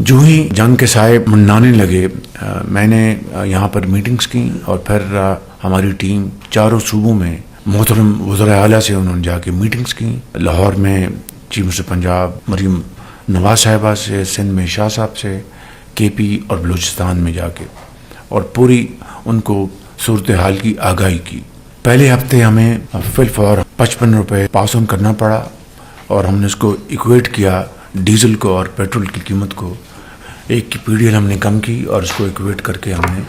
جو ہی جنگ کے سائے منڈانے لگے میں نے یہاں پر میٹنگز کی اور پھر ہماری ٹیم چاروں صوبوں میں محترم وزرائے اعلیٰ سے انہوں نے جا کے میٹنگز کی. لاہور میں چیف منسٹر پنجاب مریم نواز صاحبہ سے، سندھ میں شاہ صاحب سے، کے پی اور بلوچستان میں جا کے اور پوری ان کو صورتحال کی آگاہی کی. پہلے ہفتے ہمیں فی الفور 55 روپے پاس آن کرنا پڑا اور ہم نے اس کو ایکویٹ کیا ڈیزل کو اور پیٹرول کی قیمت کو. ایک کی پی ڈی ایل ہم نے کم کی اور اس کو ایکویٹ کر کے ہم نے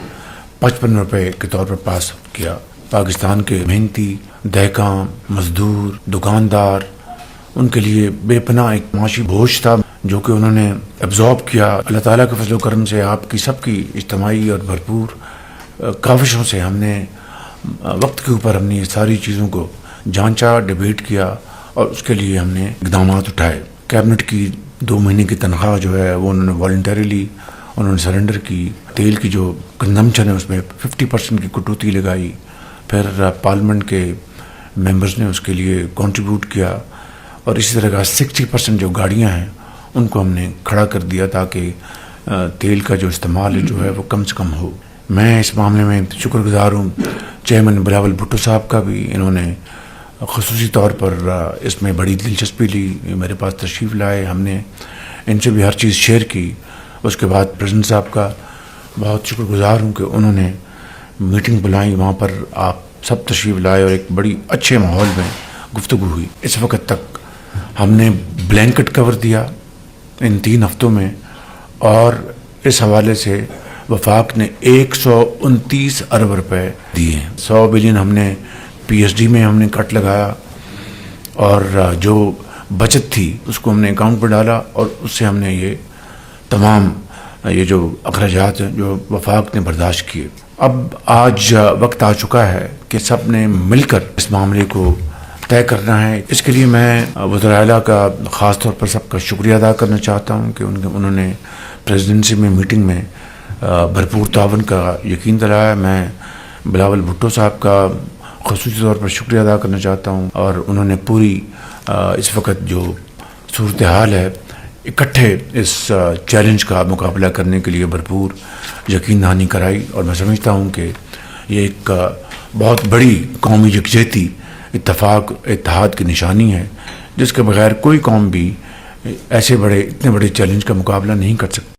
55 روپے کے طور پر پاس کیا. پاکستان کے محنتی دہقاں، مزدور، دکاندار، ان کے لیے بے پناہ ایک معاشی بوجھ تھا جو کہ انہوں نے ایبزارب کیا. اللہ تعالیٰ کے فضل و کرم سے آپ کی سب کی اجتماعی اور بھرپور کاوشوں سے ہم نے وقت کے اوپر ہم نے یہ ساری چیزوں کو جانچا، ڈیبیٹ کیا اور اس کے لیے ہم نے اقدامات اٹھائے. کیبنٹ کی 2 مہینے کی تنخواہ جو ہے وہ انہوں نے والنٹریلی انہوں نے سرنڈر کی. تیل کی جو کنزمپشن ہے اس میں 50% کی کٹوتی لگائی. پھر پارلیمنٹ کے ممبرز نے اس کے لیے کنٹریبیوٹ کیا اور اسی طرح کا 60% جو گاڑیاں ہیں ان کو ہم نے کھڑا کر دیا تاکہ تیل کا جو استعمال جو ہے وہ کم سے کم ہو. میں اس معاملے میں شکر گزار ہوں چیئرمین بلاول بھٹو صاحب کا بھی. انہوں نے خصوصی طور پر اس میں بڑی دلچسپی لی، میرے پاس تشریف لائے، ہم نے ان سے بھی ہر چیز شیئر کی. اس کے بعد پریزیڈنٹ صاحب کا بہت شکر گزار ہوں کہ انہوں نے میٹنگ بلائی، وہاں پر آپ سب تشریف لائے اور ایک بڑی اچھے ماحول میں گفتگو ہوئی. اس وقت تک ہم نے بلینکٹ کور دیا ان 3 ہفتوں میں اور اس حوالے سے وفاق نے 129 ارب روپے دیے ہیں. 100 بلین ہم نے پی ایس ڈی میں ہم نے کٹ لگایا اور جو بچت تھی اس کو ہم نے اکاؤنٹ پہ ڈالا اور اس سے ہم نے یہ تمام یہ جو اخراجات ہیں جو وفاق نے برداشت کیے. اب آج وقت آ چکا ہے کہ سب نے مل کر اس معاملے کو طے کرنا ہے. اس کے لیے میں وزرائے اعلیٰ کا خاص طور پر سب کا شکریہ ادا کرنا چاہتا ہوں کہ انہوں نے پریزیڈنسی میں میٹنگ میں بھرپور تعاون کا یقین دلایا. میں بلاول بھٹو صاحب کا خصوصی طور پر شکریہ ادا کرنا چاہتا ہوں اور انہوں نے پوری اس وقت جو صورتحال ہے اکٹھے اس چیلنج کا مقابلہ کرنے کے لیے بھرپور یقین دہانی کرائی. اور میں سمجھتا ہوں کہ یہ ایک بہت بڑی قومی یکجہتی، اتفاق، اتحاد کی نشانی ہے جس کے بغیر کوئی قوم بھی اتنے بڑے چیلنج کا مقابلہ نہیں کر سکتی.